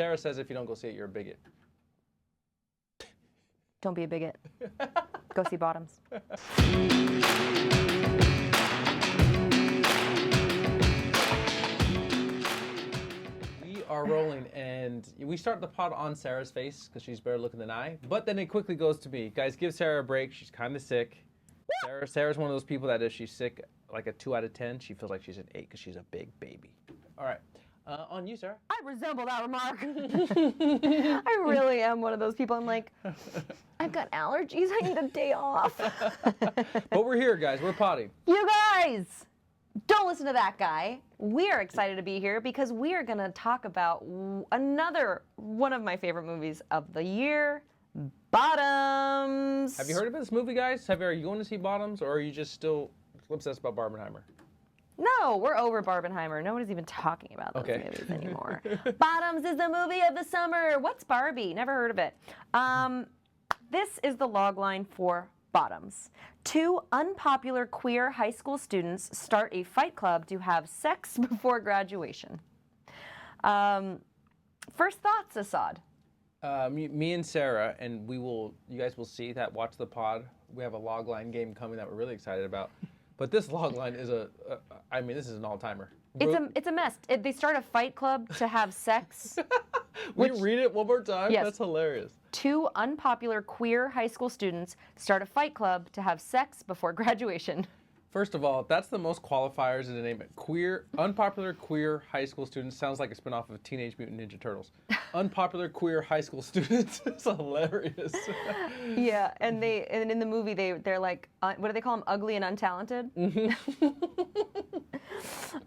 Sarah says if you don't go see it, you're a bigot. Don't be a bigot. Go see Bottoms. We are rolling, and we start the pod on Sarah's face because she's better looking than I. But then it quickly goes to me. Guys, give Sarah a break. She's kind of sick. Sarah's one of those people that if she's sick, like a 2 out of 10, she feels like she's an 8 because she's a big baby. All right. On you, Sarah. I resemble that remark. I really am one of those people. I'm like, I've got allergies. I need a day off. But we're here, guys. We're potting. You guys, don't listen to that guy. We are excited to be here because we are going to talk about another one of my favorite movies of the year, Bottoms. Have you heard of this movie, guys? Are you going to see Bottoms, or are you just still obsessed about Barbenheimer? No, we're over Barbenheimer. Nobody's even talking about those movies anymore. Bottoms is the movie of the summer. What's Barbie? Never heard of it. This is the logline for Bottoms. 2 unpopular queer high school students start a fight club to have sex before graduation. First thoughts, Assad? Me and Sarah, and you guys will see that, watch the pod. We have a logline game coming that we're really excited about. But this logline is this is an all-timer. It's a mess. They start a fight club to have sex. Read it one more time? Yes. That's hilarious. 2 unpopular queer high school students start a fight club to have sex before graduation. First of all, that's the most qualifiers in the name. Unpopular queer high school students sounds like a spinoff of Teenage Mutant Ninja Turtles. Unpopular queer high school students is hilarious. Yeah, and in the movie they're like, what do they call them? Ugly and untalented.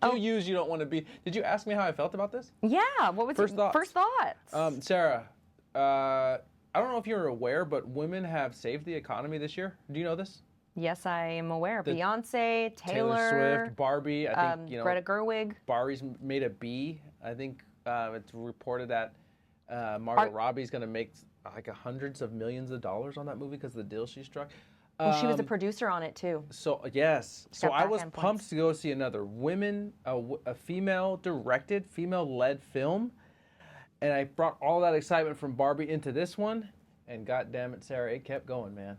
You don't want to be. Did you ask me how I felt about this? Yeah. What was First thoughts? First thoughts. Sarah, I don't know if you're aware, but women have saved the economy this year. Do you know this? Yes, I am aware. Beyonce, Taylor Swift, Barbie. I think Greta Gerwig. Barbie's made a B. I think it's reported that Margot Robbie's going to make like hundreds of millions of dollars on that movie because of the deal she struck. Well, she was a producer on it too. So yes, so I was pumped to go see another a female-directed, female-led film, and I brought all that excitement from Barbie into this one, and God damn it, Sarah, it kept going, man.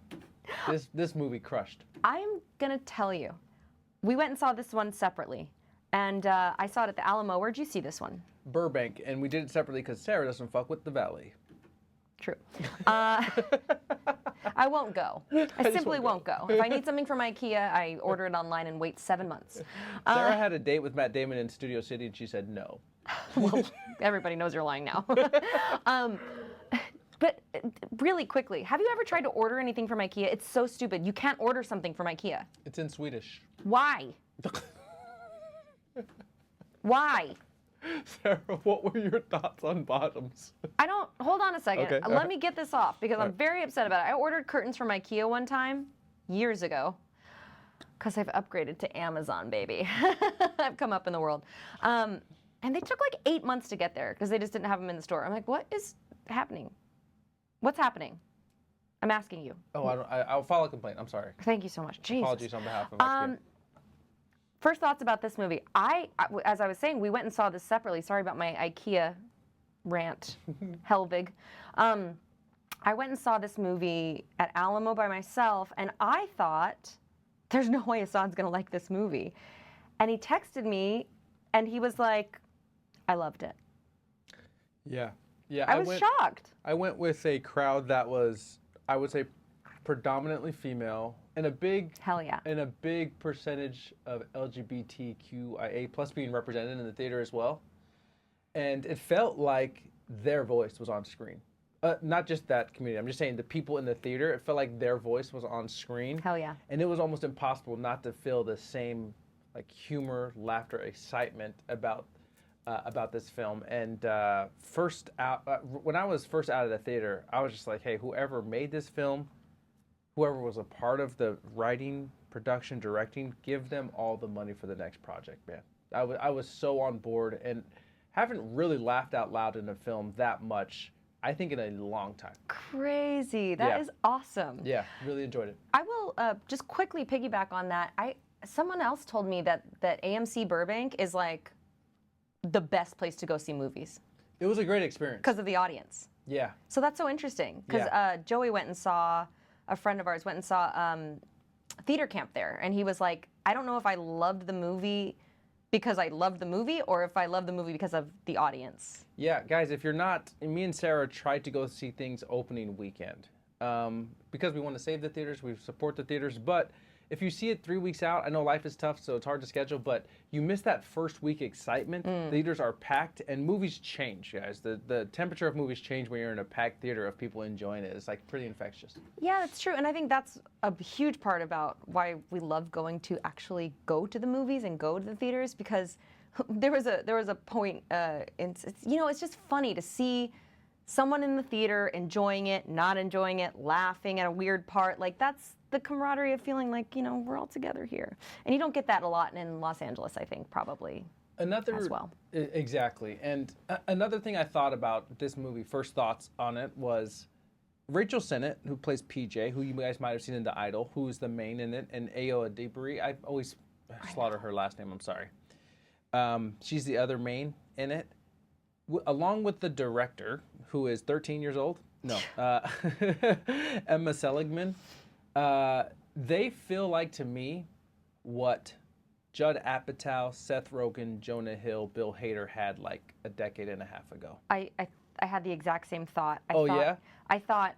This movie crushed. I'm gonna tell you, we went and saw this one separately, and I saw it at the Alamo. Where'd you see this one? Burbank, and we did it separately because Sarah doesn't fuck with the Valley. True. I won't go. I simply won't go. If I need something from IKEA, I order it online and wait 7 months. Sarah had a date with Matt Damon in Studio City, and she said no. Well, everybody knows you're lying now. But really quickly, have you ever tried to order anything from IKEA? It's so stupid. You can't order something from IKEA. It's in Swedish. Why? Why? Sarah, what were your thoughts on Bottoms? Hold on a second. Okay, Let me get this off because I'm very upset about it. I ordered curtains from IKEA one time, years ago, because I've upgraded to Amazon, baby. I've come up in the world. And they took like 8 months to get there because they just didn't have them in the store. I'm like, what is happening? What's happening? I'm asking you. Oh, I'll file a complaint. I'm sorry. Thank you so much. Jesus. Apologies on behalf of IKEA. First thoughts about this movie. As I was saying, we went and saw this separately. Sorry about my IKEA rant, Helvig. I went and saw this movie at Alamo by myself, and I thought, there's no way Assad's going to like this movie. And he texted me, and he was like, I loved it. Yeah. I was shocked. I went with a crowd that was, I would say, predominantly female, and a big percentage of LGBTQIA plus being represented in the theater as well. And it felt like their voice was on screen. Not just that community. I'm just saying the people in the theater. It felt like their voice was on screen. Hell yeah. And it was almost impossible not to feel the same like humor, laughter, excitement about this film. And when I was first out of the theater, I was just like, hey, whoever made this film, whoever was a part of the writing, production, directing, give them all the money for the next project, man. I was so on board and haven't really laughed out loud in a film that much, I think, in a long time. Crazy. That is awesome. Yeah, really enjoyed it. I will just quickly piggyback on that. Someone else told me that AMC Burbank is like the best place to go see movies. It was a great experience. Because of the audience. Yeah. So that's so interesting. Because Joey went and saw, a friend of ours went and saw theater camp there. And he was like, I don't know if I loved the movie because I loved the movie or if I loved the movie because of the audience. Yeah, guys, if you're not, me and Sarah tried to go see things opening weekend. Because we want to save the theaters, we support the theaters, but if you see it 3 weeks out, I know life is tough, so it's hard to schedule, but you miss that first week excitement. Theaters are packed, and movies change, guys. The temperature of movies change when you're in a packed theater of people enjoying it. It's like pretty infectious. Yeah, that's true, and I think that's a huge part about why we love going to actually go to the movies and go to the theaters, because there was a point, it's just funny to see someone in the theater enjoying it, not enjoying it, laughing at a weird part. Like, that's the camaraderie of feeling like, we're all together here. And you don't get that a lot in Los Angeles, I think, probably as well. Exactly. And another thing I thought about this movie, first thoughts on it, was Rachel Sennett, who plays PJ, who you guys might have seen in The Idol, who is the main in it, and Ayo Adibari. I always slaughter her last name, I'm sorry. She's the other main in it. Along with the director, who is 13 years old. No. Emma Seligman. They feel like, to me, what Judd Apatow, Seth Rogen, Jonah Hill, Bill Hader had like a decade and a half ago. I had the exact same thought. I thought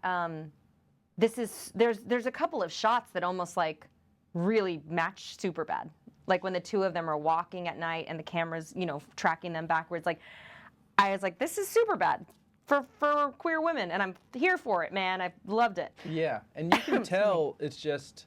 there's a couple of shots that almost like really match Superbad. Like when the two of them are walking at night and the camera's, tracking them backwards. Like, I was like, this is Superbad for queer women, and I'm here for it, man. I loved it. Yeah, and you can tell it's just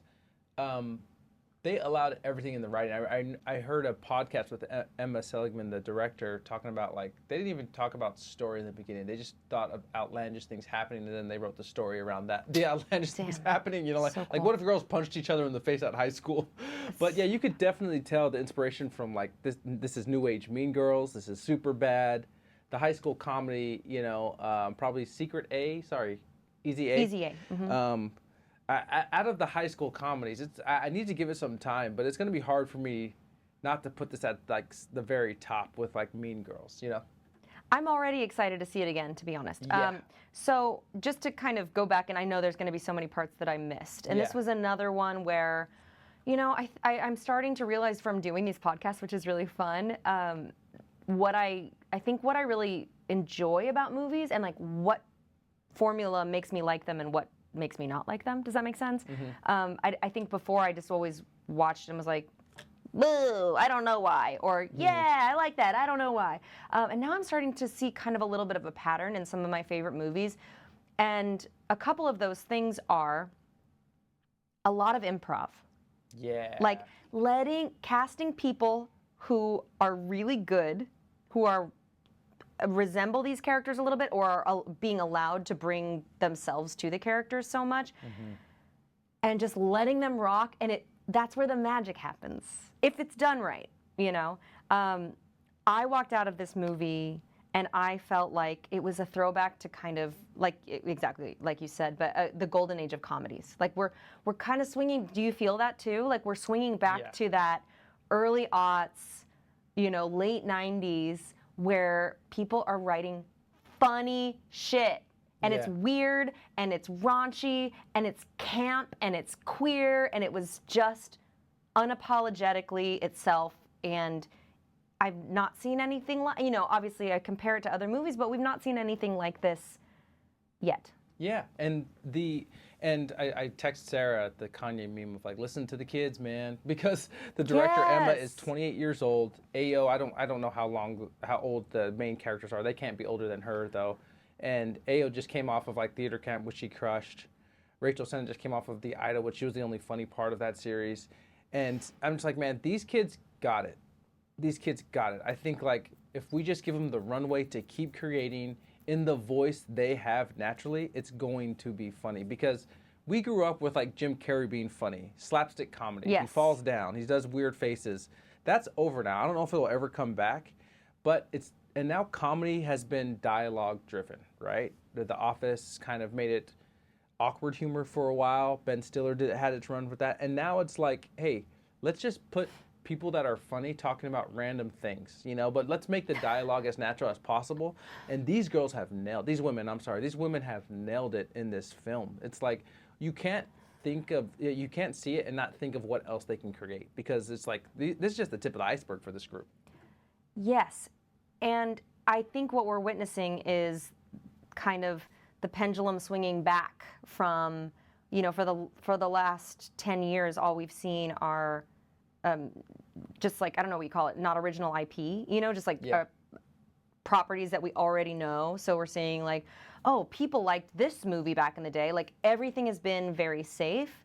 they allowed everything in the writing. I heard a podcast with Emma Seligman, the director, talking about, like, they didn't even talk about story in the beginning. They just thought of outlandish things happening, and then they wrote the story around that. The outlandish things happening, like, so cool. Like, what if girls punched each other in the face at high school? But yeah, you could definitely tell the inspiration from, like, this is New Age Mean Girls, this is Superbad. The high school comedy, probably Easy A. Easy A. Mm-hmm. Out of the high school comedies, I need to give it some time, but it's going to be hard for me not to put this at like the very top with like Mean Girls, I'm already excited to see it again, to be honest. Yeah. So just to kind of go back, and I know there's going to be so many parts that I missed, and this was another one where, I'm starting to realize from doing these podcasts, which is really fun, what I really enjoy about movies and like what formula makes me like them and what makes me not like them. Does that make sense? Mm-hmm. I think before I just always watched and was like, boo, I don't know why. Or, yeah, I like that, I don't know why. And now I'm starting to see kind of a little bit of a pattern in some of my favorite movies. And a couple of those things are a lot of improv. Yeah. Like casting people who are really good, who are resemble these characters a little bit, or are being allowed to bring themselves to the characters so much, and just letting them rock, and that's where the magic happens if it's done right. I walked out of this movie and I felt like it was a throwback to kind of like exactly like you said, but the golden age of comedies. Like we're kind of swinging. Do you feel that too? Like we're swinging back to that early aughts, late 90s, where people are writing funny shit. And it's weird, and it's raunchy, and it's camp, and it's queer, and it was just unapologetically itself. And I've not seen anything like, obviously I compare it to other movies, but we've not seen anything like this yet. Yeah, and I text Sarah the Kanye meme of like, listen to the kids, man, because the director Emma is 28 years old. Ayo, I don't know how old the main characters are. They can't be older than her though. And Ayo just came off of like theater camp, which she crushed. Rachel Sennett just came off of The Idol, which she was the only funny part of that series. And I'm just like, man, these kids got it. These kids got it. I think like if we just give them the runway to keep creating in the voice they have naturally, it's going to be funny, because we grew up with like Jim Carrey being funny, slapstick comedy. He falls down, he does weird faces. That's over now. I don't know if it'll ever come back, but and now comedy has been dialogue driven, right? The Office kind of made it awkward humor for a while. Ben Stiller had its run with that, and now it's like, hey, let's just put people that are funny talking about random things, you know, but let's make the dialogue as natural as possible. And these girls have nailed, these women have nailed it in this film. It's like, you can't see it and not think of what else they can create, because it's like, this is just the tip of the iceberg for this group. Yes. And I think what we're witnessing is kind of the pendulum swinging back from, you know, for the last 10 years, all we've seen are just like, I don't know what you call it, not original IP, you know, just like properties that we already know. So we're seeing like, oh, people liked this movie back in the day. Like, everything has been very safe.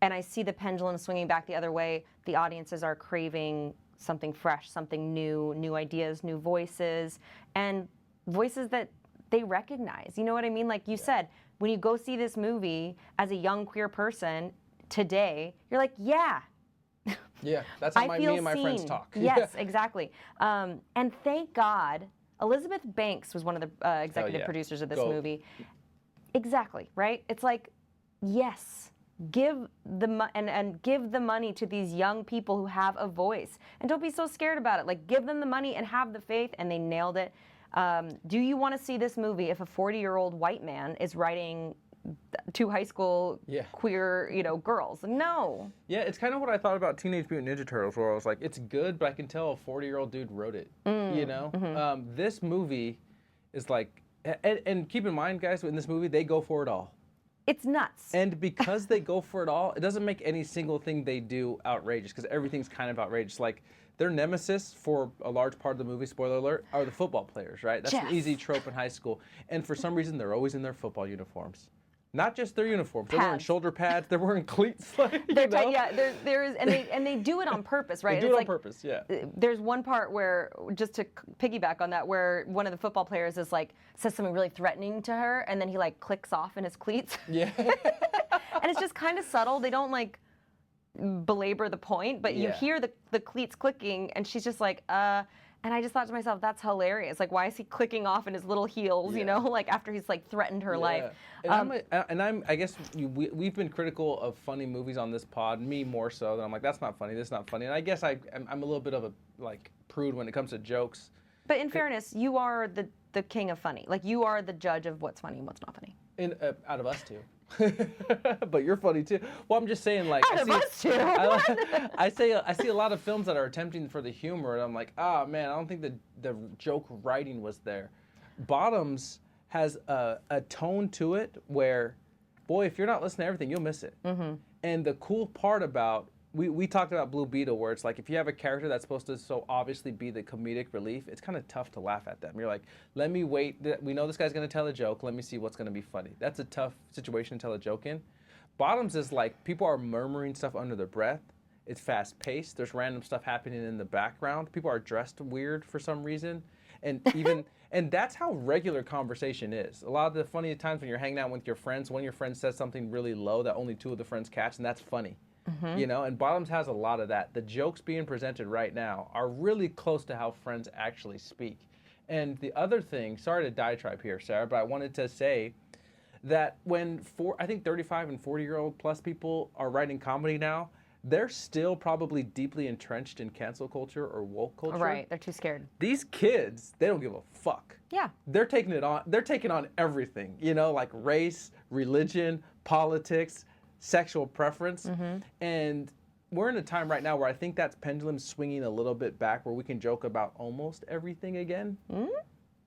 And I see the pendulum swinging back the other way. The audiences are craving something fresh, something new ideas, new voices, and voices that they recognize. You know what I mean? Like you said, when you go see this movie as a young queer person today, you're like, yeah. Yeah, that's how me and my friends talk. Yes, exactly. And thank God, Elizabeth Banks was one of the executive producers of this movie. Exactly, right? It's like, yes, give the money to these young people who have a voice, and don't be so scared about it. Like, give them the money and have the faith, and they nailed it. Do you want to see this movie if a 40-year-old white man is writing to high school queer, you know, girls? No. Yeah, it's kind of what I thought about Teenage Mutant Ninja Turtles, where I was like, it's good, but I can tell a 40-year-old dude wrote it. You know, this movie is like, and keep in mind, guys, in this movie they go for it all. It's nuts. And because they go for it all, it doesn't make any single thing they do outrageous, because everything's kind of outrageous. Like, their nemesis for a large part of the movie, spoiler alert, are the football players, right? That's an easy trope in high school. And for some reason, they're always in their football uniforms. Not just their uniforms. They're wearing shoulder pads. They're wearing cleats. Like, there is, and they do it on purpose, right? They do it on purpose, yeah. There's one part where, just to piggyback on that, where one of the football players is like, says something really threatening to her, and then he like clicks off in his cleats. Yeah. And it's just kind of subtle. They don't like belabor the point, but you hear the cleats clicking, and she's just like, and I just thought to myself, that's hilarious. Like, why is he clicking off in his little heels, you know, like after he's like threatened her life? And I guess we've been critical of funny movies on this pod, me more so, than I'm like, that's not funny, this is not funny. And I guess I'm a little bit of a like prude when it comes to jokes. But in fairness, you are the king of funny. Like, you are the judge of what's funny and what's not funny. Out of us two. But you're funny too. Well, I'm just saying, like, I see a lot of films that are attempting for the humor, and I'm like, oh man, I don't think the joke writing was there. Bottoms has a tone to it where, boy, if you're not listening to everything, you'll miss it. And the cool part about, we talked about Blue Beetle, where it's like, if you have a character that's supposed to so obviously be the comedic relief, it's kind of tough to laugh at them. You're like, let me wait. We know this guy's going to tell a joke. Let me see what's going to be funny. That's a tough situation to tell a joke in. Bottoms is like, people are murmuring stuff under their breath. It's fast paced. There's random stuff happening in the background. People are dressed weird for some reason. And even and that's how regular conversation is. A lot of the funny times when you're hanging out with your friends, one of your friends says something really low that only two of the friends catch, and that's funny. You know, and Bottoms has a lot of that. The jokes being presented right now are really close to how friends actually speak. And the other thing, sorry to diatribe here, Sarah, but I wanted to say that when I think 35 and 40-year-old plus people are writing comedy now, they're still probably deeply entrenched in cancel culture or woke culture. Right, they're too scared. These kids, they don't give a fuck. Yeah. They're taking on everything, you know, like race, religion, politics, sexual preference. And we're in a time right now where I think that pendulum's swinging a little bit back, where we can joke about almost everything again.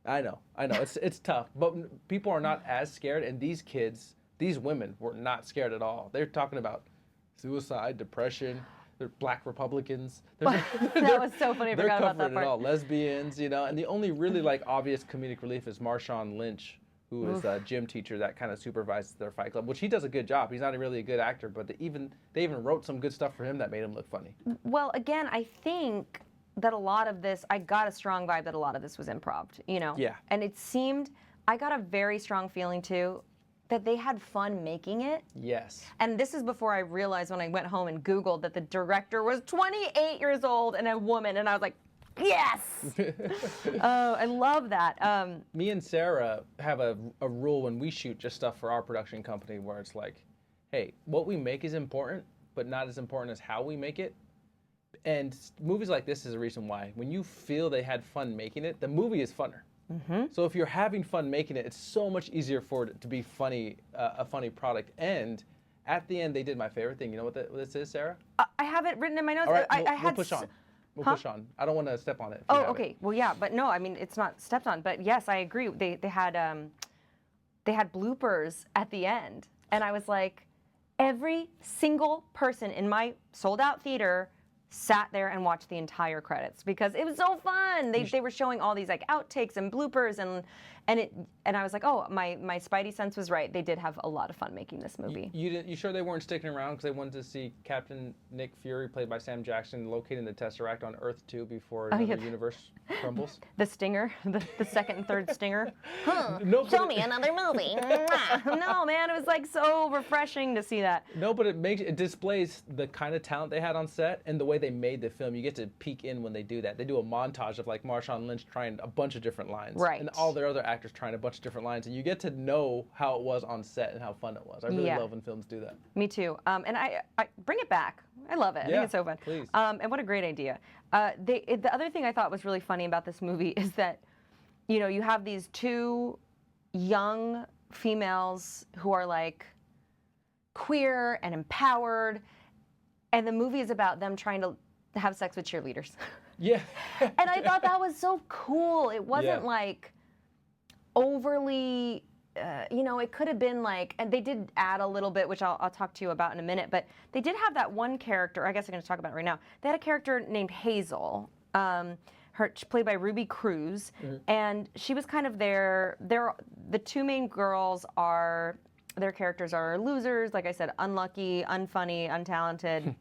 I know it's tough, but people are not as scared, and these kids, these women, were not scared at all. They're talking about suicide, depression. They're black Republicans. That was so funny. I forgot about that part. It all. Lesbians, you know, and the only really like obvious comedic relief is Marshawn Lynch, who is a gym teacher that kind of supervises their fight club, which he does a good job. He's not really a good actor, but they even wrote some good stuff for him that made him look funny. Well, again, I think that a lot of this, I got a strong vibe that a lot of this was improv, you know? Yeah. And it seemed, I got a very strong feeling too, that they had fun making it. Yes. And this is before I realized, when I went home and Googled, that the director was 28 years old and a woman, and I was like, yes! Oh, I love that. Me and Sarah have a rule when we shoot just stuff for our production company, where it's like, hey, what we make is important, but not as important as how we make it. And movies like this is a reason why. When you feel they had fun making it, the movie is funner. So if you're having fun making it, it's so much easier for it to be funny, a funny product. And at the end, they did my favorite thing. You know what this is, Sarah? I have it written in my notes. All right, I had we'll push on. We'll push on. I don't want to step on it. Oh, okay. Well, yeah, but no, I mean it's not stepped on. But yes, I agree. They had bloopers at the end, and I was like, every single person in my sold-out theater sat there and watched the entire credits because it was so fun. They were showing all these like outtakes and bloopers and I was like, oh, my spidey sense was right. They did have a lot of fun making this movie. You sure they weren't sticking around because they wanted to see Captain Nick Fury, played by Sam Jackson, locating the Tesseract on Earth 2 before another universe crumbles? The stinger, the second and third stinger. Show me another movie. No, man, it was like so refreshing to see that. No, but it displays the kind of talent they had on set and the way they made the film. You get to peek in when they do that. They do a montage of like Marshawn Lynch trying a bunch of different lines, right, and all their other actors trying a bunch of different lines, and you get to know how it was on set and how fun it was. I really love when films do that. Me too. And I bring it back. I love it. I think it's so fun. Please. And what a great idea. The other thing I thought was really funny about this movie is that, you have these two young females who are like queer and empowered, and the movie is about them trying to have sex with cheerleaders. Yeah. And I thought that was so cool. It wasn't like overly, it could have been like, and they did add a little bit, which I'll talk to you about in a minute, but they did have that one character, I guess I'm going to talk about it right now. They had a character named Hazel, played by Ruby Cruz, and she was kind of the two main girls their characters are losers, like I said, unlucky, unfunny, untalented,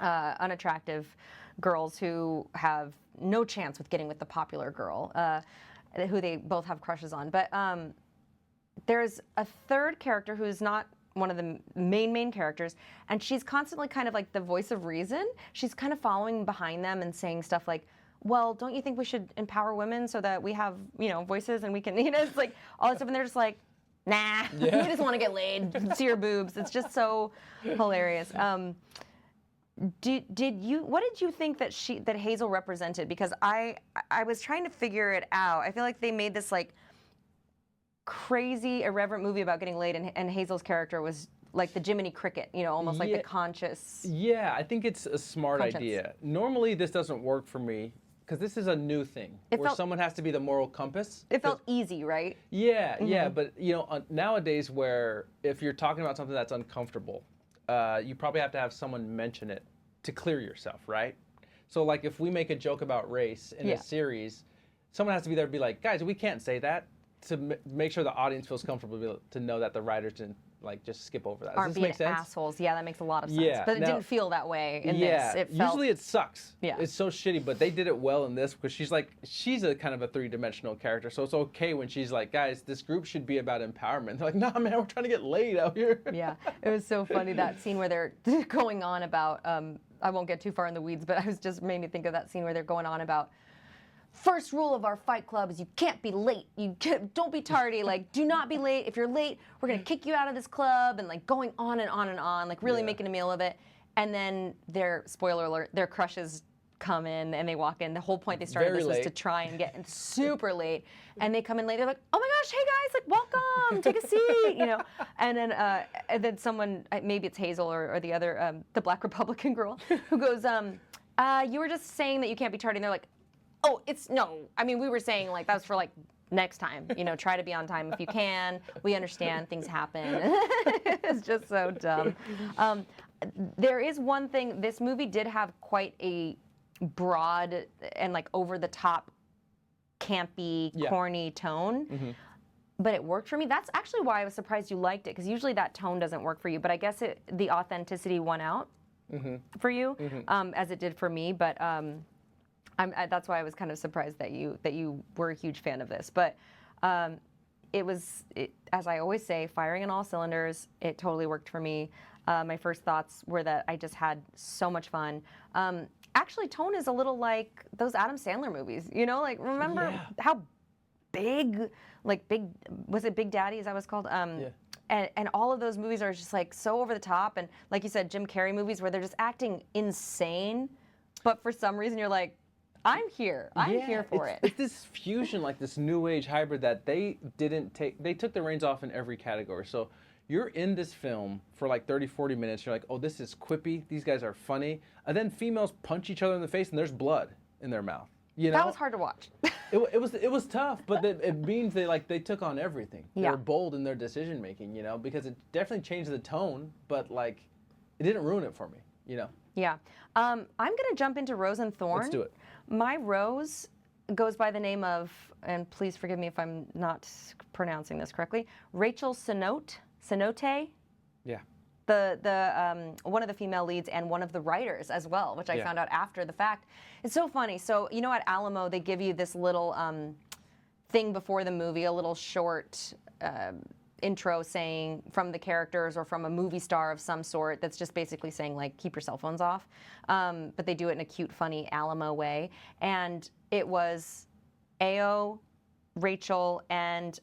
unattractive girls who have no chance with getting with the popular girl, who they both have crushes on. But there's a third character who's not one of the main characters, and she's constantly kind of like the voice of reason. She's kind of following behind them and saying stuff like, well, don't you think we should empower women so that we have, voices and we can, it's like all this stuff, and they're just like, nah, we just want to get laid, see your boobs. It's just so hilarious. What did you think that Hazel represented? Because I was trying to figure it out. I feel like they made this like crazy irreverent movie about getting laid, and Hazel's character was like the Jiminy Cricket, almost like the conscious. Yeah, I think it's a smart idea. Normally this doesn't work for me because this is a new thing where someone has to be the moral compass. It felt easy, right? Yeah, yeah, but nowadays where if you're talking about something that's uncomfortable, you probably have to have someone mention it to clear yourself, right? So like if we make a joke about race in a series, someone has to be there to be like, guys, we can't say that, to make sure the audience feels comfortable to know that the writers didn't like just skip over that. Aren't being assholes. Yeah, that makes a lot of sense. Yeah, but it didn't feel that way in this. It felt... Usually it sucks. Yeah. It's so shitty, but they did it well in this because she's a kind of a three-dimensional character, so it's okay when she's like, guys, this group should be about empowerment. They're like, nah, man, we're trying to get laid out here. Yeah, it was so funny, that scene where they're going on about, I won't get too far in the weeds, but made me think of that scene where they're going on about, first rule of our fight club is you can't be late. Don't be tardy. Like, do not be late. If you're late, we're going to kick you out of this club, and like going on and on and on, like really making a meal of it. And then spoiler alert, their crushes come in and they walk in. The whole point they started this was to try and get in super late. And they come in late. They're like, oh my gosh, hey guys, like welcome, take a seat, And then someone, maybe it's Hazel or the other, the Black Republican girl, who goes, you were just saying that you can't be tardy. And they're like, oh, we were saying like that was for like next time, try to be on time if you can. We understand things happen. It's just so dumb. There is one thing, this movie did have quite a broad and like over the top campy, corny tone. Mm-hmm. But it worked for me. That's actually why I was surprised you liked it, because usually that tone doesn't work for you. But I guess the authenticity won out for you, as it did for me. But that's why I was kind of surprised that you were a huge fan of this. But it was, as I always say, firing on all cylinders. It totally worked for me. My first thoughts were that I just had so much fun. Actually, tone is a little like those Adam Sandler movies. Like remember how big, was it Big Daddy? Is that what it's called? And all of those movies are just like so over the top, and like you said, Jim Carrey movies where they're just acting insane. but for some reason you're like, I'm here. I'm here for it. It's this fusion, like this new age hybrid that they didn't take. They took the reins off in every category. So you're in this film for like 30, 40 minutes. You're like, oh, this is quippy. These guys are funny. And then females punch each other in the face and there's blood in their mouth. You know? That was hard to watch. It was tough, but it means they took on everything. Yeah. They're bold in their decision making, you know, because it definitely changed the tone, but like it didn't ruin it for me, you know. Yeah. I'm going to jump into Rose and Thorn. Let's do it. My Rose goes by the name of, and please forgive me if I'm not pronouncing this correctly, Rachel Senote. Yeah. The one of the female leads and one of the writers as well, which I found out after the fact. It's so funny. So, you know, at Alamo, they give you this little thing before the movie, a little short intro saying from the characters or from a movie star of some sort that's just basically saying, like, keep your cell phones off. But they do it in a cute, funny Alamo way. And it was Ao, Rachel, and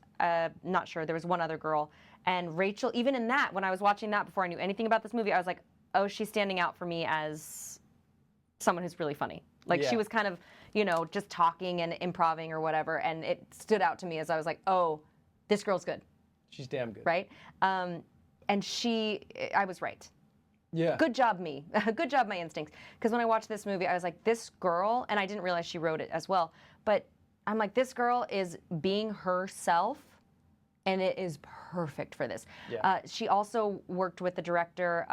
not sure, there was one other girl. And Rachel, even in that, when I was watching that before I knew anything about this movie, I was like, oh, she's standing out for me as someone who's really funny. Like, she was kind of, you know, just talking and improvising or whatever. And it stood out to me as I was like, oh, this girl's good. She's damn good. Right? And I was right. Yeah. Good job, me. Good job, my instincts. Because when I watched this movie, I was like, this girl, and I didn't realize she wrote it as well, but I'm like, this girl is being herself, and it is perfect for this. Yeah. She also worked with the director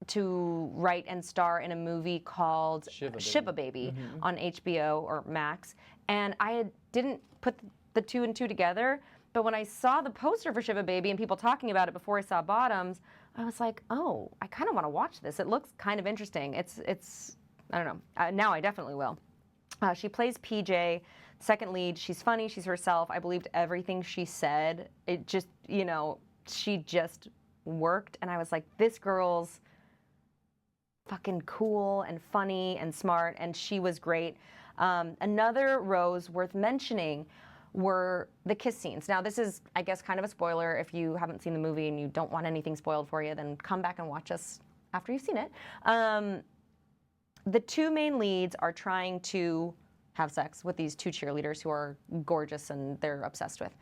to write and star in a movie called Shiva Baby on HBO or Max. And I didn't put the two and two together, but when I saw the poster for Shiva Baby and people talking about it before I saw Bottoms, I was like, oh, I kind of want to watch this. It looks kind of interesting. It's I don't know. Now I definitely will. She plays PJ, second lead. She's funny. She's herself. I believed everything she said. It just, you know, she just worked. And I was like, this girl's fucking cool and funny and smart. And she was great. Another Rose worth mentioning were the kiss scenes. Now, this is, I guess, kind of a spoiler. If you haven't seen the movie and you don't want anything spoiled for you, then come back and watch us after you've seen it. The two main leads are trying to have sex with these two cheerleaders who are gorgeous and they're obsessed with.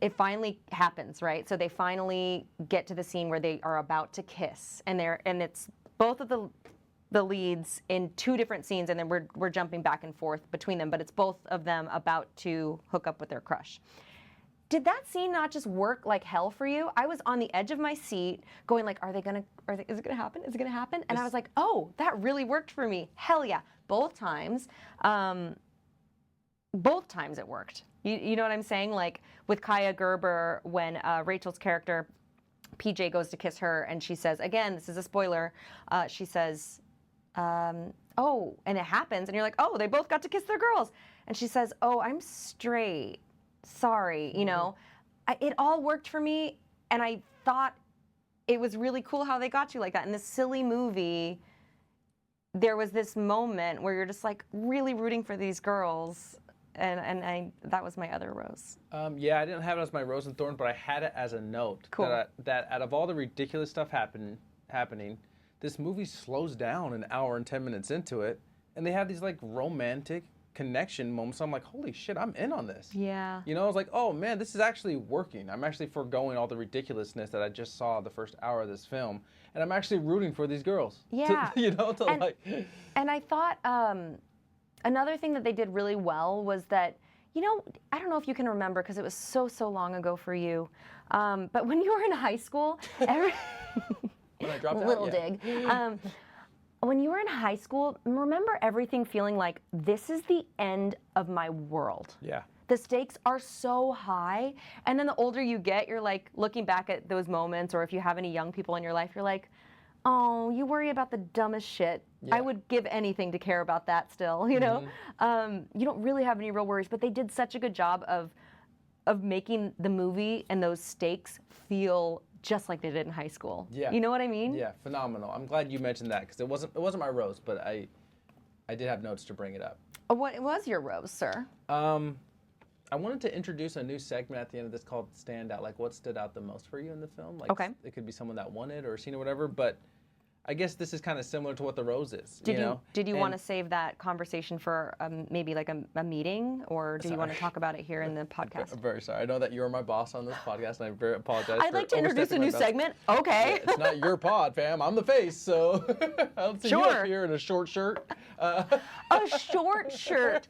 It finally happens, right? So they finally get to the scene where they are about to kiss, and it's both of the leads in two different scenes, and then we're jumping back and forth between them, but it's both of them about to hook up with their crush. Did that scene not just work like hell for you? I was on the edge of my seat going like, is it gonna happen? Is it gonna happen? And I was like, oh, that really worked for me. Hell yeah. Both times it worked. You know what I'm saying? Like with Kaya Gerber, when Rachel's character, PJ, goes to kiss her and she says, again, this is a spoiler, she says, oh, and it happens, and you're like, oh, they both got to kiss their girls. And she says, oh, I'm straight. Sorry, you know. It all worked for me, and I thought it was really cool how they got you like that. In this silly movie, there was this moment where you're just like really rooting for these girls, and that was my other Rose. Yeah, I didn't have it as my Rose and Thorn, but I had it as a note. Cool. That out of all the ridiculous stuff happening, this movie slows down an hour and 10 minutes into it, and they have these like romantic connection moments. So I'm like, holy shit, I'm in on this. Yeah. You know, I was like, oh man, this is actually working. I'm actually foregoing all the ridiculousness that I just saw the first hour of this film, and I'm actually rooting for these girls. Yeah. And I thought another thing that they did really well was that, you know, I don't know if you can remember because it was so long ago for you, but when you were in high school, when I dropped out, little dig. When you were in high school, remember everything feeling like this is the end of my world. Yeah. The stakes are so high, and then the older you get, you're like looking back at those moments, or if you have any young people in your life, you're like, oh, you worry about the dumbest shit. Yeah. I would give anything to care about that still, you know? You don't really have any real worries, but they did such a good job of making the movie and those stakes feel just like they did in high school. Yeah. You know what I mean? Yeah, phenomenal. I'm glad you mentioned that because it wasn't my Rose, but I did have notes to bring it up. What was your Rose, sir? I wanted to introduce a new segment at the end of this called Stand Out, like what stood out the most for you in the film. Like, okay. It could be someone that won it or seen it or whatever, but I guess this is kind of similar to what The Rose is. Did you want to save that conversation for maybe like a meeting, or do you want to talk about it here in the podcast? I'm very sorry. I know that you're my boss on this podcast, and I very apologize. I'd like to introduce a new segment. Okay. Yeah, it's not your pod, fam. I'm the face, so I'll see you up here in a short shirt. A short shirt.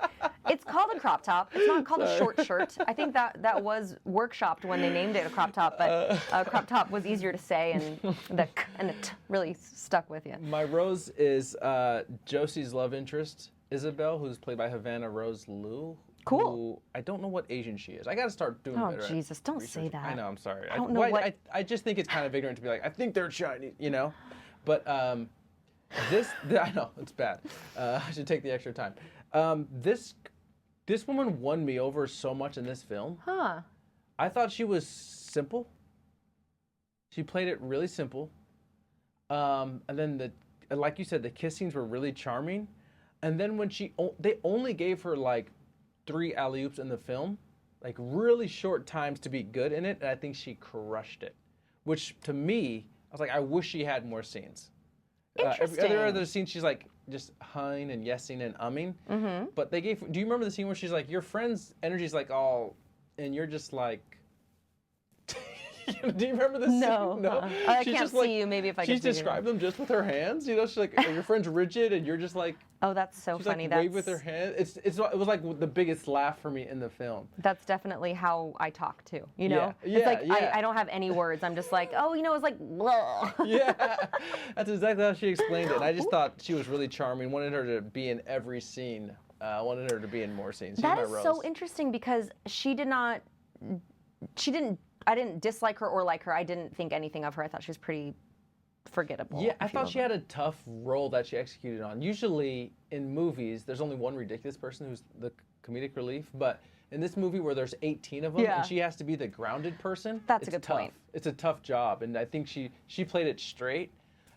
It's called a crop top. It's not called a short shirt. I think that was workshopped when they named it a crop top, but a crop top was easier to say, and the k and the t really stuck with you. My Rose is Josie's love interest, Isabel, who's played by Havana Rose Liu. Cool. Who, I don't know what Asian she is. I got to start doing better. Oh, Jesus, don't say that. I know, I'm sorry. I don't know what... I just think it's kind of ignorant to be like, I think they're Chinese, But I know, it's bad. I should take the extra time. This woman won me over so much in this film. Huh. I thought she was simple. She played it really simple. And then like you said, the kiss scenes were really charming. And then when they only gave her like 3 alley-oops in the film, like really short times to be good in it, and I think she crushed it. Which to me, I was like, I wish she had more scenes. Interesting. Every other scene, she's like just huhing and yesing and umming. Mm-hmm. But do you remember the scene where she's like, your friend's energy's like all, and you're just like. Do you remember this? No. Scene? No. I can't see you. Maybe if I could. She's described them just with her hands. She's like, your friend's rigid, and you're just like. Oh, that's so she's funny. Like wave with her hand. It was like the biggest laugh for me in the film. That's definitely how I talk too. Yeah, it's like I don't have any words. I'm just like, oh, it's like. Blah. Yeah, that's exactly how she explained it. And I just thought she was really charming. Wanted her to be in every scene. Wanted her to be in more scenes. That is so interesting because she didn't. I didn't dislike her or like her. I didn't think anything of her. I thought she was pretty forgettable. Yeah, I thought she had a tough role that she executed on. Usually in movies, there's only one ridiculous person who's the comedic relief, but in this movie where there's 18 of them and she has to be the grounded person, that's a good point. It's a tough job, and I think she played it straight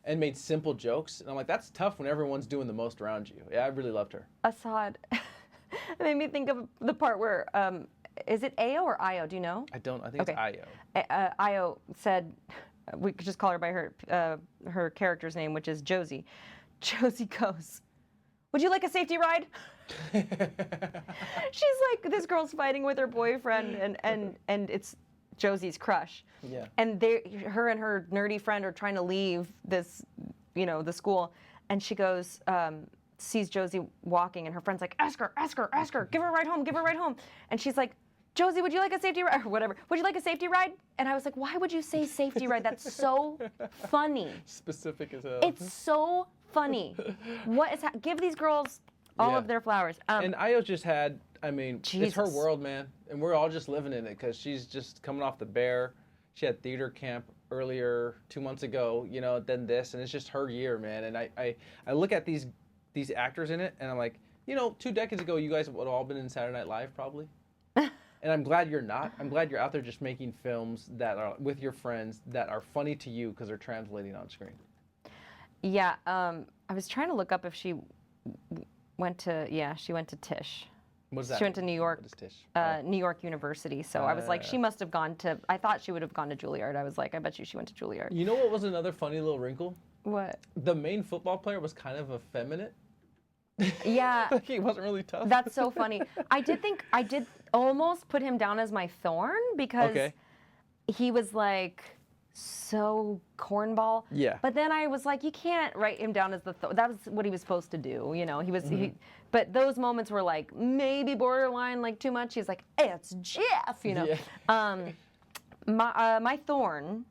and made simple jokes, and I'm like, that's tough when everyone's doing the most around you. Yeah, I really loved her. Assad, it made me think of the part where. Is it Ayo or Io? Do you know? I don't. I think it's Io. Io said, we could just call her by her character's name, which is Josie. Josie goes, "Would you like a safety ride?" She's like, this girl's fighting with her boyfriend, and it's Josie's crush. Yeah. And her and her nerdy friend are trying to leave this, the school, and she goes. Sees Josie walking, and her friend's like, ask her, give her a ride home. And she's like, Josie, would you like a safety ride? Or whatever. Would you like a safety ride? And I was like, why would you say safety ride? That's so funny. Specific as hell. It's so funny. Give these girls all of their flowers. And Io just had, it's her world, man. And we're all just living in it because she's just coming off the Bear. She had theater camp earlier 2 months ago, then this, and it's just her year, man. And I look at these actors in it, and I'm like, 2 decades ago, you guys would have all been in Saturday Night Live, probably. And I'm glad you're not. I'm glad you're out there just making films that are with your friends that are funny to you because they're translating on screen. Yeah, I was trying to look up if she went to Tisch. What does that She went to mean? New York, What is Tisch? New York University. So I was like, she must have gone to. I thought she would have gone to Juilliard. I was like, I bet you she went to Juilliard. You know what was another funny little wrinkle? What? The main football player was kind of effeminate. Yeah. Like he wasn't really tough. That's so funny. I did almost put him down as my Thorn because he was like so cornball. Yeah. But then I was like, you can't write him down as the Thorn. That was what he was supposed to do. He was. But those moments were like maybe borderline, like too much. He's like, hey, it's Jeff. Yeah. My Thorn.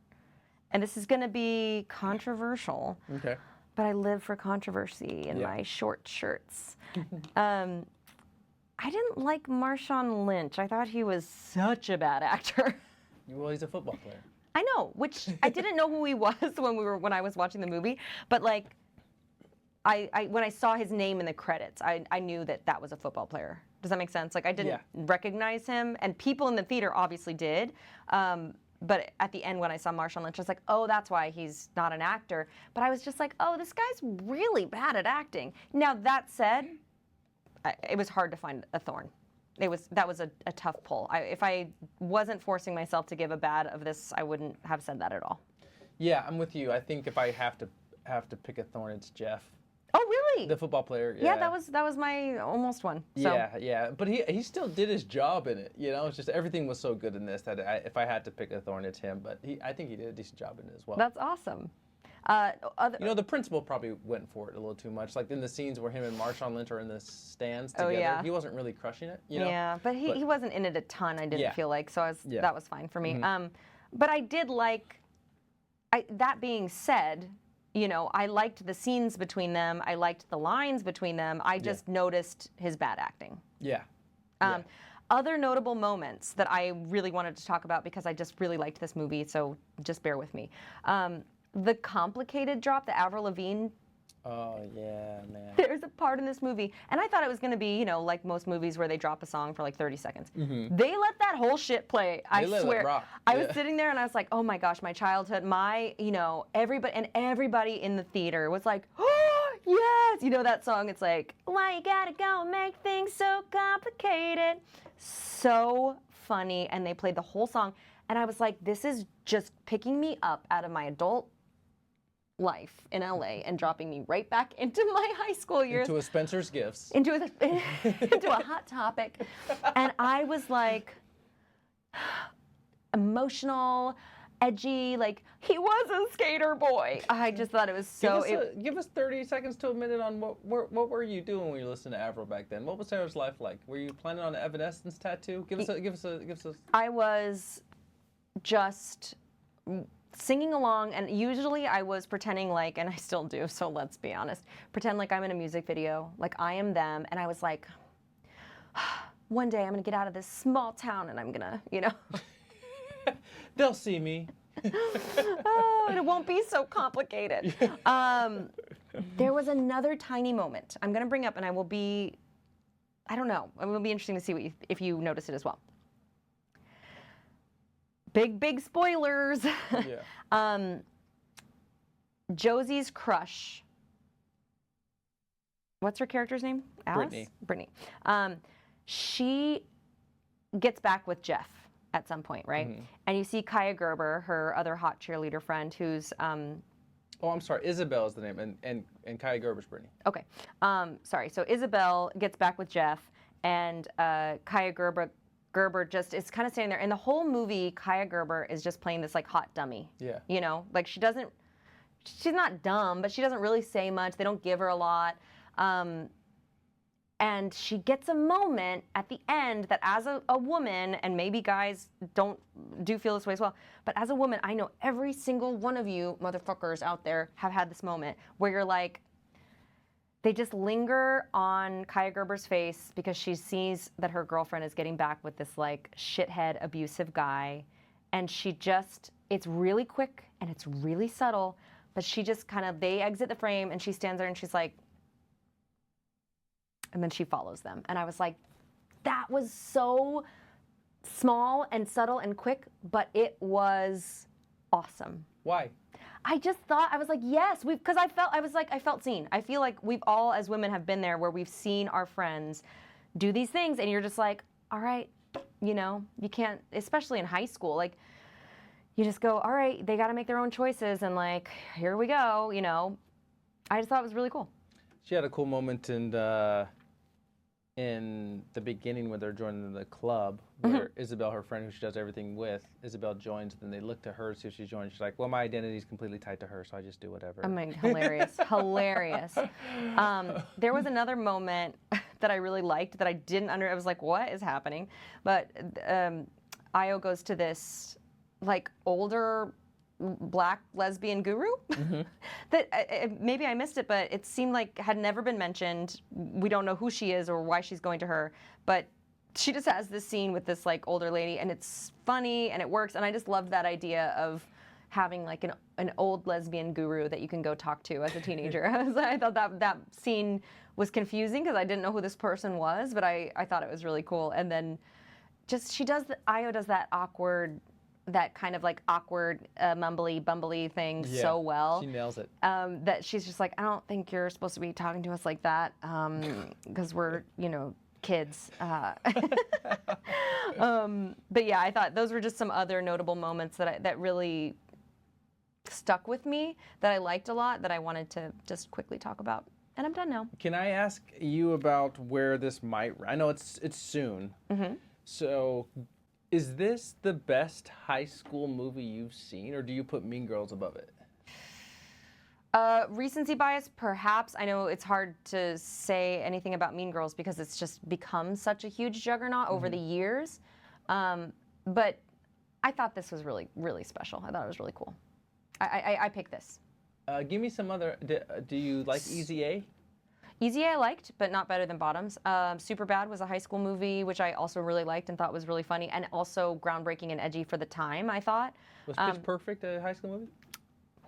And this is going to be controversial. Okay. But I live for controversy in my short shirts. I didn't like Marshawn Lynch. I thought he was such a bad actor. Well, he's a football player. I know, which I didn't know who he was when I was watching the movie. But like, when I saw his name in the credits, I knew that was a football player. Does that make sense? Like I didn't recognize him, and people in the theater obviously did. But at the end, when I saw Marshawn Lynch, I was like, oh, that's why he's not an actor. But I was just like, oh, this guy's really bad at acting. Now, that said, it was hard to find a Thorn. That was a tough pull. If I wasn't forcing myself to give a bad of this, I wouldn't have said that at all. Yeah, I'm with you. I think if I have to have to pick a thorn, it's Jeff, Oh, really? the football player. Yeah, that was my almost one. So. Yeah, but he still did his job in it. You know, it's just everything was so good in this that if I had to pick a thorn, it's him. But I think he did a decent job in it as well. That's awesome. You know, the principal probably went for it a little too much. Like in the scenes where him and Marshawn Lynch are in the stands together, yeah. he wasn't really crushing it. You know? Yeah, but he wasn't in it a ton. I didn't feel like, so that was fine for me. But I did like. That being said, you know, I liked the scenes between them. I liked the lines between them. I just noticed his bad acting. Yeah. Other notable moments that I really wanted to talk about because I just really liked this movie, so just bear with me. The complicated drop, the Avril Lavigne. Oh, yeah, man. There's a part in this movie, and I thought it was going to be, you know, like most movies where they drop a song for like 30 seconds. They let that whole shit play. I swear. It rock. I was sitting there and I was like, oh my gosh, my childhood, you know, everybody in the theater was like, oh, yes. You know that song? It's like, why you gotta go and make things so complicated? So funny. And they played the whole song. And I was like, this is just picking me up out of my adult life in LA and dropping me right back into my high school years. Into a Spencer's Gifts. Into a Hot Topic. And I was like, emotional, edgy, like, he was a skater boy. I just thought it was so... Give us 30 seconds to a minute on what were you doing when you listened to Avril back then? What was Sarah's life like? Were you planning on an Evanescence tattoo? Give us a... I was just singing along, and usually I was pretending like, and I still do, so let's be honest, pretend like I'm in a music video, like I am them, and I was like, one day I'm gonna get out of this small town and I'm gonna, you know. They'll see me. Oh, and it won't be so complicated. There was another tiny moment I'm gonna bring up, and I will be interesting to see if you notice it as well. Big spoilers. Yeah. Josie's crush. What's her character's name? Alice? Brittany. She gets back with Jeff at some point, right? And you see Kaya Gerber, her other hot cheerleader friend, who's... Oh, I'm sorry. Isabel is the name, and Kaya Gerber's Brittany. Okay. Sorry. So Isabel gets back with Jeff, and Kaya Gerber just is kind of standing there. And the whole movie, Kaya Gerber is just playing this like hot dummy. Yeah. You know, like she's not dumb, but she doesn't really say much. They don't give her a lot. And she gets a moment at the end that as a woman, and maybe guys do feel this way as well, but as a woman, I know every single one of you motherfuckers out there have had this moment where you're like, they just linger on Kaya Gerber's face because she sees that her girlfriend is getting back with this like shithead abusive guy. And it's really quick and it's really subtle, but she just they exit the frame and she stands there and she's like, and then she follows them. And I was like, that was so small and subtle and quick, but it was awesome. Why? I just thought, I was like, yes, because I felt seen. I feel like we've all, as women, have been there where we've seen our friends do these things, and you're just like, all right, you know, you can't, especially in high school, like, you just go, all right, they got to make their own choices, and like, here we go, you know. I just thought it was really cool. She had a cool moment in the beginning when they're joining the club, where Isabel, her friend who she does everything with, Isabel joins, and they look to her to see if she's joined. She's like, well, my identity is completely tied to her, so I just do whatever. I mean, hilarious, hilarious. There was another moment that I really liked that I I was like, what is happening? But Io goes to this, like, older black lesbian guru that maybe I missed it, but it seemed like had never been mentioned. We don't know who she is or why she's going to her, but she just has this scene with this like older lady, and it's funny and it works. And I just loved that idea of having like an old lesbian guru that you can go talk to as a teenager. I thought that scene was confusing because I didn't know who this person was, but I thought it was really cool. And then just Io does that kind of like awkward, mumbly, bumbly thing so well. She nails it. That she's just like, I don't think you're supposed to be talking to us like that, because we're, you know, kids. But yeah, I thought those were just some other notable moments that really stuck with me that I liked a lot that I wanted to just quickly talk about. And I'm done now. Can I ask you about where this might? I know it's soon. So, is this the best high school movie you've seen, or do you put Mean Girls above it? Recency bias, perhaps. I know it's hard to say anything about Mean Girls because it's just become such a huge juggernaut over the years. But I thought this was really, really special. I thought it was really cool. I picked this. Give me some other. Do you like Easy A? Easy A I liked, but not better than Bottoms. Superbad was a high school movie, which I also really liked and thought was really funny, and also groundbreaking and edgy for the time, I thought. Was Pitch Perfect a high school movie?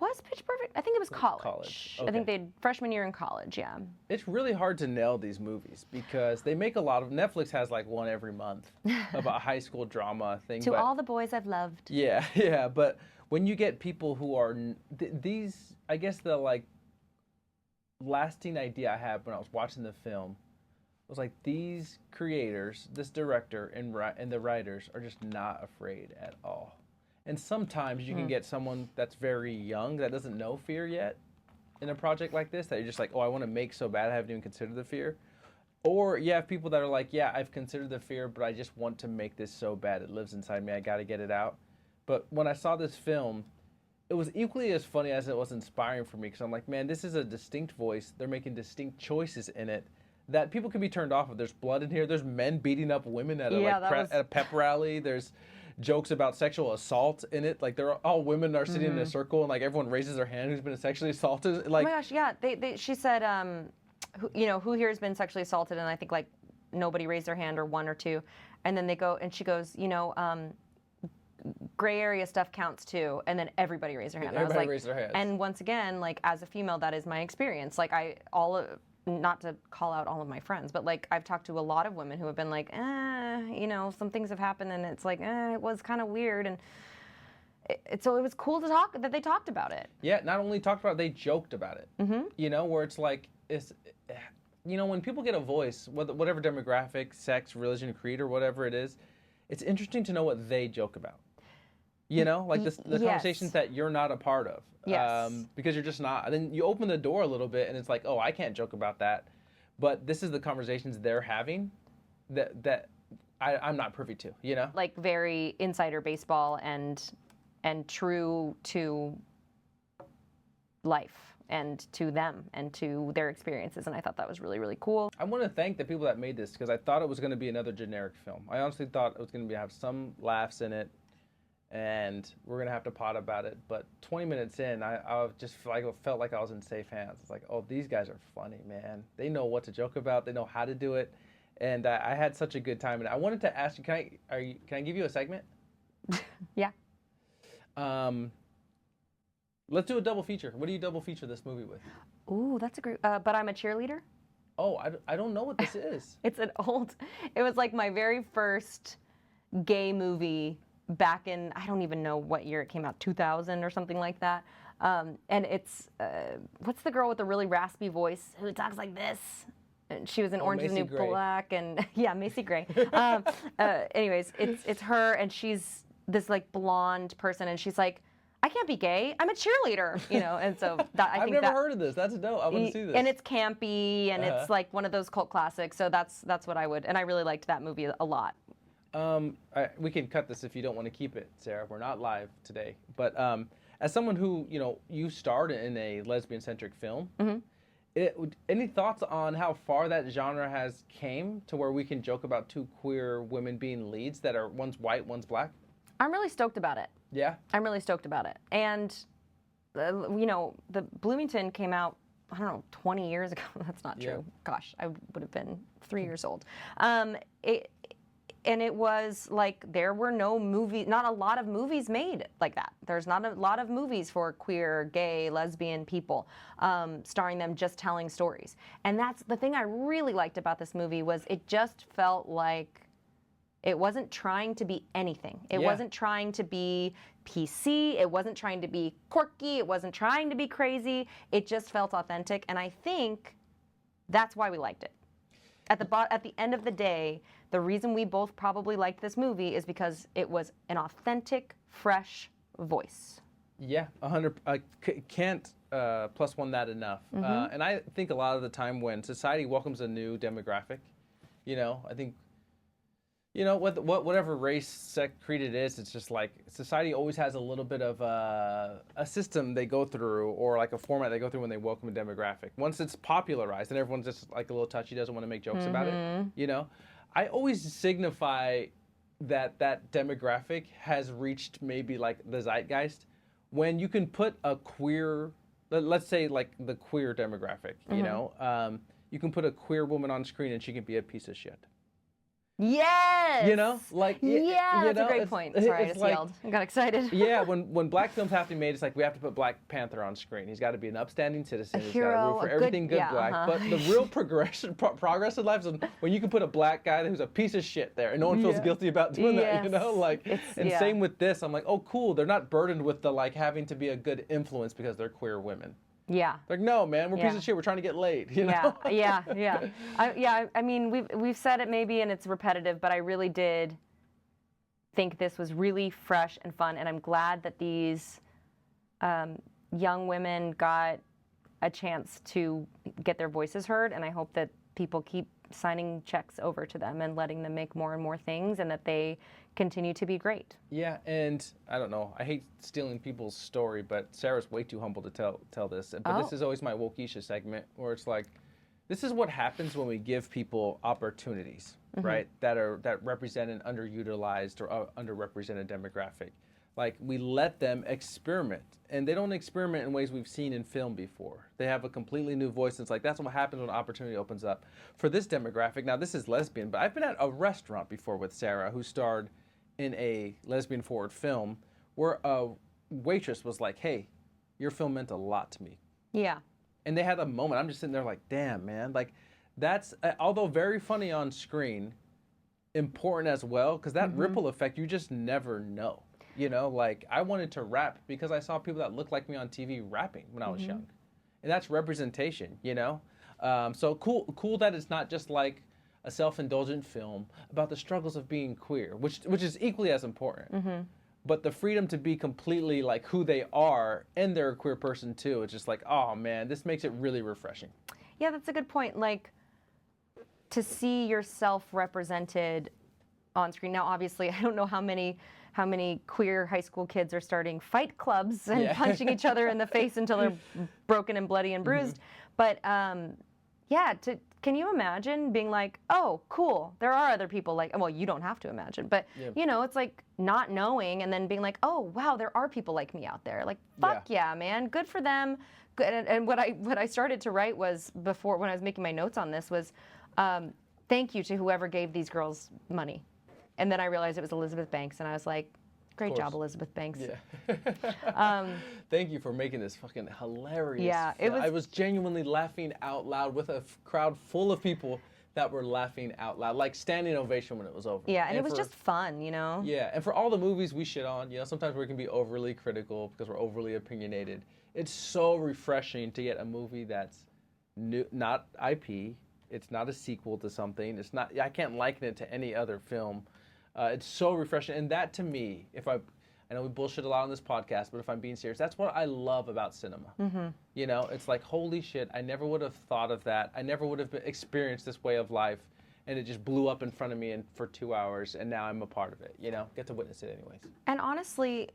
Was Pitch Perfect? I think it was college. Okay. I think they freshman year in college, yeah. It's really hard to nail these movies because they make a lot of. Netflix has like one every month about high school drama thing. To all the boys I've loved. Yeah, yeah, but when you get people who are these, I guess the like lasting idea I had when I was watching the film was like these creators, this director and the writers are just not afraid at all. And sometimes you can get someone that's very young that doesn't know fear yet in a project like this, that you're just like, oh, I want to make so bad I haven't even considered the fear. Or you have people that are like, yeah, I've considered the fear, but I just want to make this so bad. It lives inside me. I got to get it out. But when I saw this film, it was equally as funny as it was inspiring for me because I'm like, man, this is a distinct voice. They're making distinct choices in it that people can be turned off of. There's blood in here. There's men beating up women at at a pep rally. There's jokes about sexual assault in it. Like they're all women are sitting in a circle and like everyone raises their hand who's been sexually assaulted. Like, oh my gosh, yeah. She said, who here has been sexually assaulted? And I think like nobody raised their hand or one or two. And then they go, and she goes, gray area stuff counts too. And then everybody raised their hand. Everybody raised their hands. And once again, like as a female, that is my experience. Like not to call out all of my friends, but like I've talked to a lot of women who have been like, some things have happened and it's like, it was kind of weird. And so it was cool that they talked about it. Yeah, not only talked about it, they joked about it. Where it's like, when people get a voice, whatever demographic, sex, religion, creed, or whatever it is, it's interesting to know what they joke about. The conversations that you're not a part of. Yes. Because you're just not. And then you open the door a little bit and it's like, oh, I can't joke about that. But this is the conversations they're having that I'm not privy to, Like very insider baseball and true to life and to them and to their experiences. And I thought that was really, really cool. I want to thank the people that made this because I thought it was going to be another generic film. I honestly thought it was going to have some laughs in it. And we're going to have to pot about it. But 20 minutes in, I just felt like I was in safe hands. It's like, oh, these guys are funny, man. They know what to joke about. They know how to do it. And I had such a good time. And I wanted to ask you, can I give you a segment? Yeah. Let's do a double feature. What do you double feature this movie with? Ooh, that's a great, But I'm a Cheerleader. Oh, I don't know what this is. It was like my very first gay movie back in, I don't even know what year it came out, 2000 or something like that. And it's, what's the girl with the really raspy voice who talks like this? And she was in Orange is the New Black, and yeah, Macy Gray. Anyways, it's her, and she's this like blonde person, and she's like, I can't be gay. I'm a cheerleader, And so I've never heard of this. That's dope. I want to see this. And it's campy, and it's like one of those cult classics. So that's what I would, and I really liked that movie a lot. We can cut this if you don't want to keep it, Sarah. We're not live today. But as someone who, you starred in a lesbian-centric film, any thoughts on how far that genre has came to where we can joke about two queer women being leads that are one's white, one's black? I'm really stoked about it. Yeah? I'm really stoked about it. And, the Bloomington came out, I don't know, 20 years ago. That's not true. Yeah. Gosh, I would have been 3 years old. And it was like there were not a lot of movies made like that. There's not a lot of movies for queer, gay, lesbian people, starring them just telling stories. And that's the thing I really liked about this movie was it just felt like it wasn't trying to be anything. It wasn't trying to be PC. It wasn't trying to be quirky. It wasn't trying to be crazy. It just felt authentic. And I think that's why we liked it. At the end of the day, the reason we both probably liked this movie is because it was an authentic, fresh voice. Yeah, 100. Can't plus one that enough. And I think a lot of the time when society welcomes a new demographic, I think, whatever race, sex, creed it is, it's just like society always has a little bit of a system they go through or like a format they go through when they welcome a demographic. Once it's popularized and everyone's just like a little touchy, doesn't want to make jokes about it, I always signify that demographic has reached maybe like the zeitgeist when you can put a queer, let's say like the queer demographic, you can put a queer woman on screen and she can be a piece of shit. Yes. That's a great point. Sorry, I just yelled. I got excited. Yeah, when black films have to be made, it's like we have to put Black Panther on screen. He's got to be an upstanding citizen. He's got to root for everything good black. But the real progress in life is when you can put a black guy who's a piece of shit there, and no one feels guilty about doing that. Same with this. I'm like, oh, cool. They're not burdened with the like having to be a good influence because they're queer women. Yeah. Like, no, man, we're pieces of shit. We're trying to get laid. Yeah. I mean, we've said it maybe, and it's repetitive, but I really did think this was really fresh and fun, and I'm glad that these young women got a chance to get their voices heard, and I hope that people keep signing checks over to them and letting them make more and more things, and that they continue to be great. Yeah, and I don't know, I hate stealing people's story, but Sarah's way too humble to tell this. But this is always my Wokeisha segment, where it's like, this is what happens when we give people opportunities, right? That represent an underutilized or underrepresented demographic. Like, we let them experiment, and they don't experiment in ways we've seen in film before. They have a completely new voice, and it's like, that's what happens when opportunity opens up. For this demographic, now this is lesbian, but I've been at a restaurant before with Sarah, who starred in a lesbian-forward film, where a waitress was like, hey, your film meant a lot to me. Yeah. And they had a moment, I'm just sitting there like, damn, man. Like, that's, although very funny on screen, important as well, because that ripple effect, you just never know. Like, I wanted to rap because I saw people that looked like me on TV rapping when I was young. And that's representation, So cool that it's not just like a self-indulgent film about the struggles of being queer, which is equally as important. But the freedom to be completely like who they are, and they're a queer person too. It's just like, oh man, this makes it really refreshing. Yeah, that's a good point. Like, to see yourself represented on screen. Now, obviously, I don't know how many queer high school kids are starting fight clubs and punching each other in the face until they're broken and bloody and bruised. But can you imagine being like, oh, cool, there are other people like, well, you don't have to imagine, but it's like not knowing and then being like, oh, wow, there are people like me out there. Like, fuck yeah, man, good for them. Good. And what I started to write was, before, when I was making my notes on this, was thank you to whoever gave these girls money. And then I realized it was Elizabeth Banks, and I was like, great job, Elizabeth Banks. Yeah. Thank you for making this fucking hilarious. Yeah, I was genuinely laughing out loud with a crowd full of people that were laughing out loud, like standing ovation when it was over. Yeah, and it was just fun, Yeah, and for all the movies we shit on, sometimes we can be overly critical because we're overly opinionated. It's so refreshing to get a movie that's new, not IP. It's not a sequel to something. It's not. I can't liken it to any other film. It's so refreshing, and that to me, I know we bullshit a lot on this podcast, but if I'm being serious, that's what I love about cinema. It's like, holy shit, I never would have thought of that. I never would have experienced this way of life, and it just blew up in front of me for 2 hours, and now I'm a part of it. Get to witness it anyways. And honestly,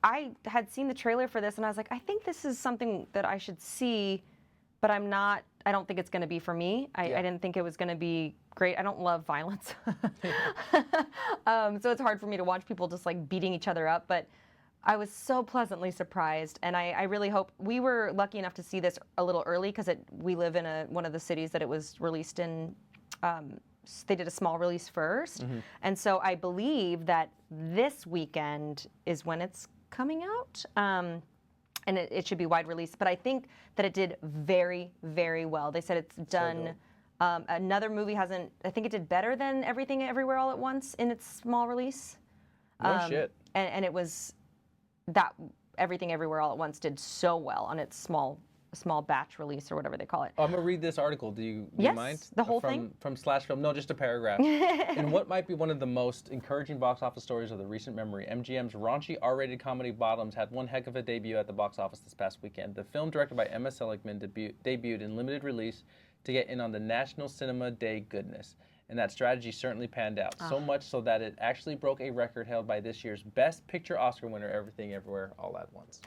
I had seen the trailer for this, and I was like, I think this is something that I should see, but I don't think it's going to be for me. I didn't think it was going to be great. I don't love violence. So it's hard for me to watch people just like beating each other up, but I was so pleasantly surprised, and I really hope. We were lucky enough to see this a little early because we live in one of the cities that it was released in. They did a small release first, and so I believe that this weekend is when it's coming out. And it should be wide release, but I think that it did very, very well. They said it's done. Another movie hasn't. I think it did better than Everything Everywhere All at Once in its small release. No shit. And it was that Everything Everywhere All at Once did so well on its small small batch release or whatever they call it. I'm gonna read this article. Do you Yes, mind? the whole thing? From Slash Film. No, just a paragraph. In what might be one of the most encouraging box office stories of the recent memory, MGM's raunchy R-rated comedy Bottoms had one heck of a debut at the box office this past weekend. The film, directed by Emma Seligman, debuted in limited release to get in on the National Cinema Day goodness. And that strategy certainly panned out. So much so that it actually broke a record held by this year's Best Picture Oscar winner, Everything Everywhere All at Once.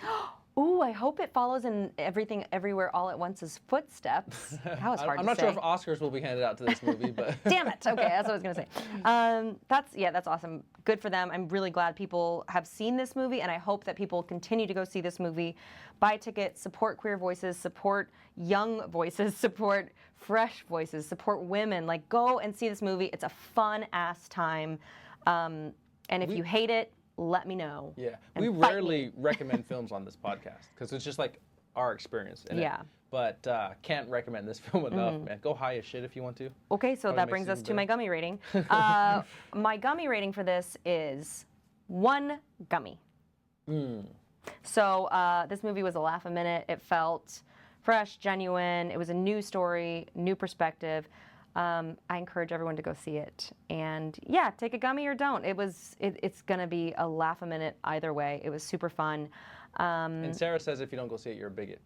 Ooh, I hope it follows in Everything Everywhere All at Once's footsteps. That was hard to say. I'm not sure if Oscars will be handed out to this movie, but... Damn it. Okay, that's what I was going to say. That's awesome. Good for them. I'm really glad people have seen this movie, and I hope that people continue to go see this movie. Buy tickets, support queer voices, support young voices, support fresh voices, support women. Like, go and see this movie. It's a fun-ass time. And if you hate it, let me know. Yeah, we rarely recommend films on this podcast because it's just like our experience in it. But can't recommend this film enough, man. Go high as shit if you want to. Okay, so that brings us to my gummy rating. My gummy rating for this is 1 gummy. So this movie was a laugh a minute. It felt fresh, genuine. It was a new story, new perspective. I encourage everyone to go see it. And yeah, take a gummy or don't. It's going to be a laugh a minute either way. It was super fun. And Sarah says if you don't go see it, you're a bigot.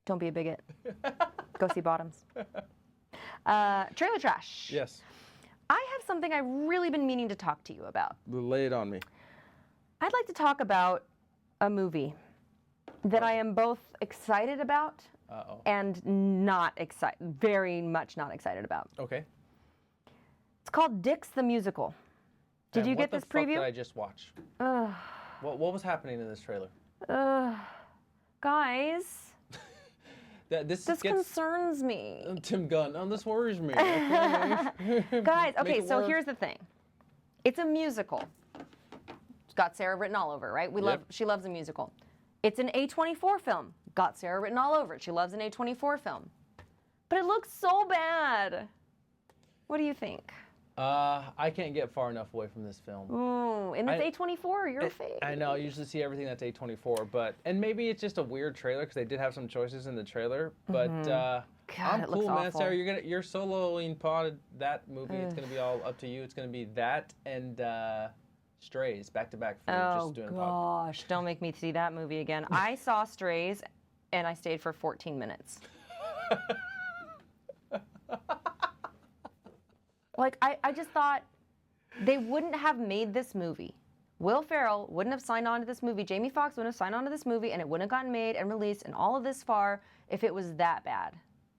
Don't be a bigot. Go see Bottoms. Trailer trash. Yes. I have something I've really been meaning to talk to you about. Lay it on me. I'd like to talk about a movie that I am both excited about and not excited, very much not excited about. Okay. It's called Dix the Musical. Did you get this preview? What did I just watch? What was happening in this trailer? Guys, this concerns me. Tim Gunn. This worries me. Guys, okay, so here's the thing. It's a musical. It's got Sarah written all over, right? She loves a musical. It's an A24 film. Got Sarah written all over it. She loves an A24 film. But it looks so bad. What do you think? I can't get far enough away from this film. Ooh, and it's A24, your face. I know, I usually see everything that's A24, and maybe it's just a weird trailer because they did have some choices in the trailer, but God, I'm cool, man. awful. Sarah, you're soloing pod that movie. It's gonna be all up to you. It's gonna be that and Strays back to back for just doing a pod. Gosh, don't make me see that movie again. I saw Strays and I stayed for 14 minutes. Like, I just thought they wouldn't have made this movie. Will Ferrell wouldn't have signed on to this movie. Jamie Foxx wouldn't have signed on to this movie, and it wouldn't have gotten made and released and all of this far if it was that bad.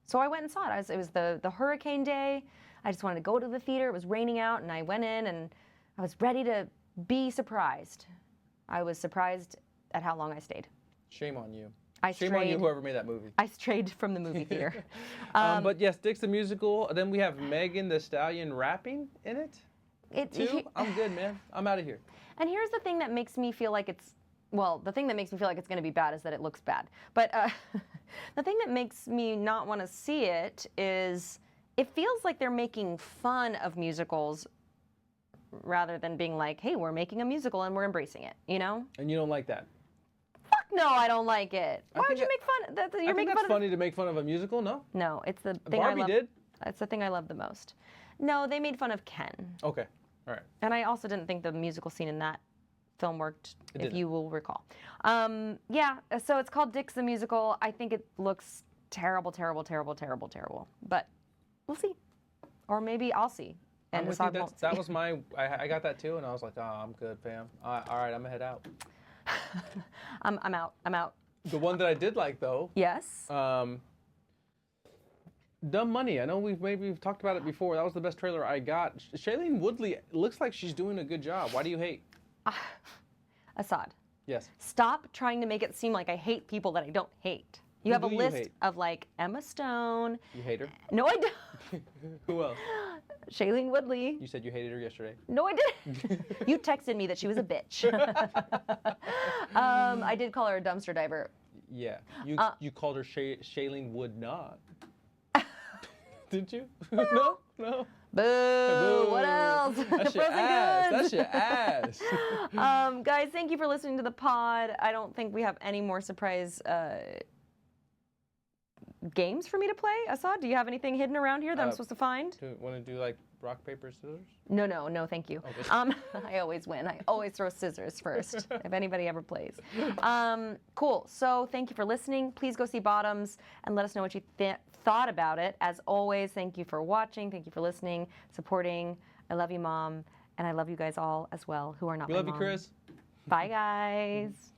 So I went and saw it. It was the hurricane day. I just wanted to go to the theater. It was raining out, and I went in, and I was ready to be surprised. I was surprised at how long I stayed. Shame on you. Shame on you, whoever made that movie. I strayed from the movie theater. But yes, Dix the Musical. Then we have Megan Thee Stallion rapping in it. I'm good, man. I'm out of here. And here's the thing that makes me feel like the thing that makes me feel like it's going to be bad is that it looks bad. But the thing that makes me not want to see it is it feels like they're making fun of musicals rather than being like, hey, we're making a musical and we're embracing it, you know? And you don't like that? Fuck no, I don't like it. Why would you make fun? I think that's funny to make fun of a musical, no? No, it's the thing Barbie did? It's the thing I love the most. No, they made fun of Ken. Okay, all right. And I also didn't think the musical scene in that film worked, if you will recall. Yeah, so it's called Dix the Musical. I think it looks terrible, terrible, terrible, terrible, terrible. But we'll see. Or maybe I'll see. And that was my, I got that too, and I was like, oh, I'm good, fam. All right, I'm gonna head out. I'm out. The one that I did like, though. Yes. Dumb Money. I know we've talked about it before. That was the best trailer I got. Shailene Woodley looks like she's doing a good job. Why do you hate? Assad. Yes. Stop trying to make it seem like I hate people that I don't hate. You have a list of like Emma Stone. You hate her? No, I don't. Who else? Shailene Woodley. You said you hated her yesterday. No, I didn't. You texted me that she was a bitch. I did call her a dumpster diver. Yeah. You called her Shailene Would Not. Didn't you? No. Boo! What else? That's your ass. That's your ass. Guys, thank you for listening to the pod. I don't think we have any more surprise games for me to play. Assad, do you have anything hidden around here that I'm supposed to find? Do you want to do like rock, paper, scissors? No, thank you. Okay. I always win. I always throw scissors first if anybody ever plays. Cool. So thank you for listening. Please go see Bottoms and let us know what you thought about it. As always, thank you for watching. Thank you for listening, supporting. I love you, Mom. And I love you guys all as well who are not my mom. We love you, Chris. Bye, guys.